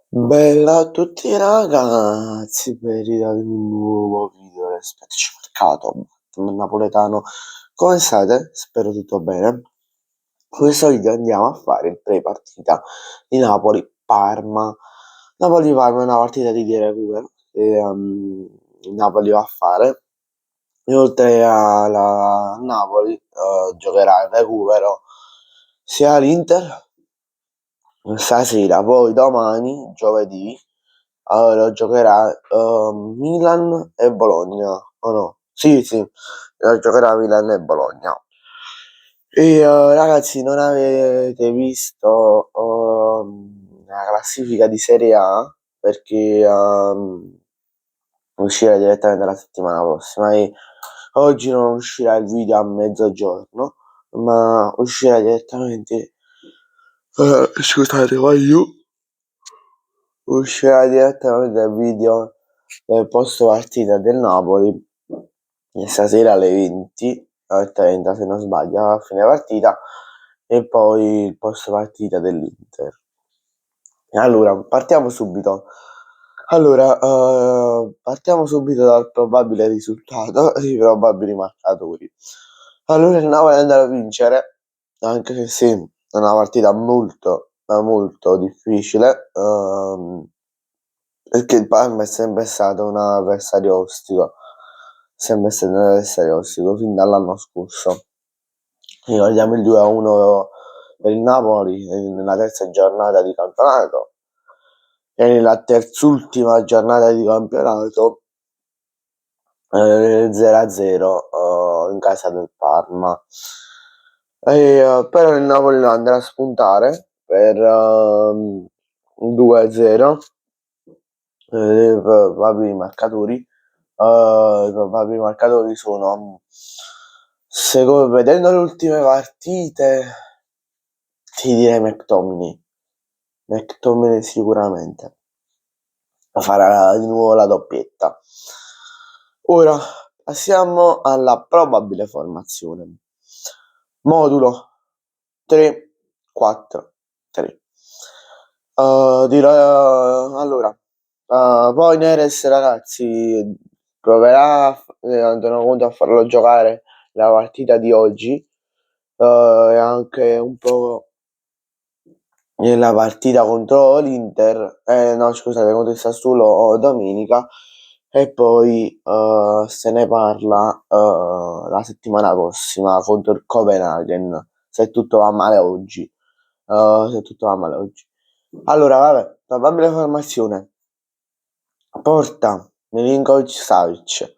Bella a tutti ragazzi, per ridare un nuovo video del mercato napoletano. Come state? Spero tutto bene. In questo video andiamo a fare il pre-partita di Napoli-Parma. Napoli-Parma è una partita di recupero che il Napoli va a fare. Inoltre alla Napoli giocherà il recupero sia l'Inter stasera, poi domani, giovedì, allora giocherà Milan e Bologna, o no? Sì, sì, giocherà Milan e Bologna. E ragazzi, non avete visto la classifica di Serie A perché uscirà direttamente la settimana prossima e oggi non uscirà il video a mezzogiorno, ma uscirà direttamente. Scusate, voglio. Uscirà direttamente il video del post partita del Napoli stasera alle 20, alle 30 se non sbaglio, a fine partita, e poi il post partita dell'Inter. Allora, partiamo subito. Partiamo subito dal probabile risultato, i probabili marcatori. Allora, il Napoli andrà a vincere, anche se sì, è una partita molto, molto difficile, perché il Parma è sempre stato un avversario ostico, sempre stato un avversario ostico fin dall'anno scorso. Ricordiamo il 2-1 per il Napoli nella terza giornata di campionato e nella terzultima giornata di campionato 0-0 in casa del Parma. Però il Napoli lo andrà a spuntare per 2-0. I probabili marcatori. I probabili marcatori sono, vedendo le ultime partite, ti direi McTominay. McTominay sicuramente farà di nuovo la doppietta. Ora passiamo alla probabile formazione. Modulo 3-4-3. Allora, poi Neres, ragazzi, proverà Antonio Conte a farlo giocare la partita di oggi e anche un po' nella partita contro l'Inter, no scusate, contro il Sassuolo domenica, e poi se ne parla la settimana prossima contro il Copenaghen, se tutto va male oggi. Se tutto va male oggi. Allora, vabbè, probabile formazione. Porta Milinkovic-Savic.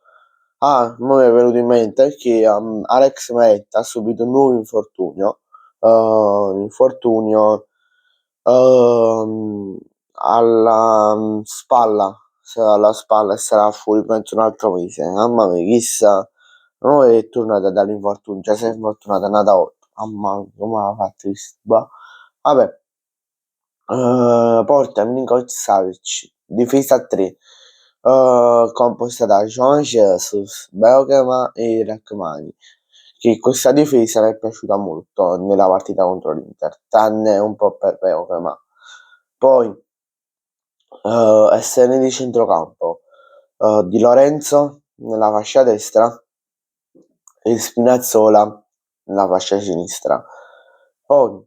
Mo mi è venuto in mente che Alex Meret ha subito un nuovo infortunio. Infortunio alla spalla. Alla spalla e sarà fuori penso un altro mese. Mamma mia, chissà. Non è tornata dall'infortunio, cioè si è infortunata, è nata 8. Mamma mia, come ha fatto questo? Vabbè. Porta Milinkovic Savic, difesa a 3, composta da João Jesus, Bergama e Rachmani, che questa difesa mi è piaciuta molto nella partita contro l'Inter, tranne un po' per Bergama. Poi esterni di centrocampo, Di Lorenzo nella fascia destra e Spinazzola nella fascia sinistra. Poi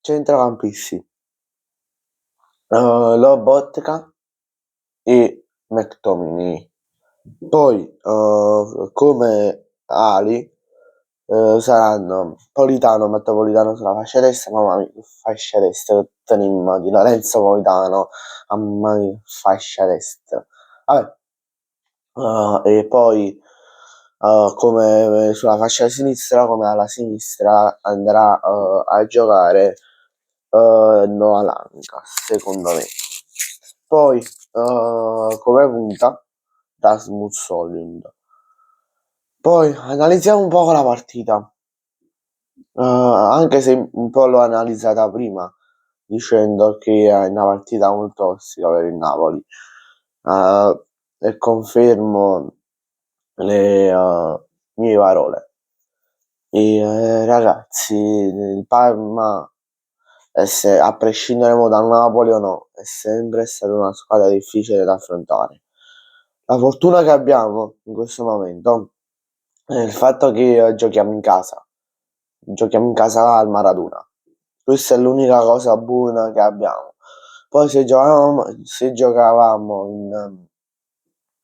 centrocampisti, Lobotka e McTominay. Poi come ali saranno Politano, Metropolitano sulla fascia destra, mamma mia, fascia destra, tenimmo di Lorenzo Politano, mamma mia, fascia destra. Vabbè, e poi come sulla fascia sinistra, come alla sinistra andrà a giocare Noah Lang, secondo me. Poi come punta Rasmus Højlund. Poi analizziamo un po' la partita. Anche se un po' l'ho analizzata prima, dicendo che è una partita molto tossica per il Napoli. E confermo le mie parole. E ragazzi, il Parma e se a prescindere mo dal Napoli o no, è sempre stata una squadra difficile da affrontare. La fortuna che abbiamo in questo momento è il fatto che giochiamo in casa. Giochiamo in casa al Maradona. Questa è l'unica cosa buona che abbiamo. Poi se giocavamo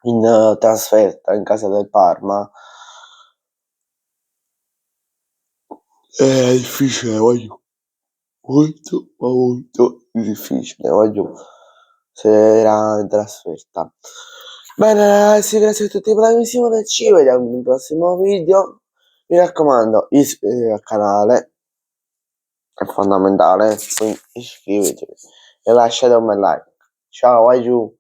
in trasferta in casa del Parma, era difficile, voglio. Molto, ma molto difficile, voglio. Se era in trasferta. Bene ragazzi, grazie a tutti per la visione, ci vediamo in un prossimo video. Mi raccomando, iscrivetevi al canale, è fondamentale, quindi iscrivetevi e lasciate un bel like. Ciao, vai giù!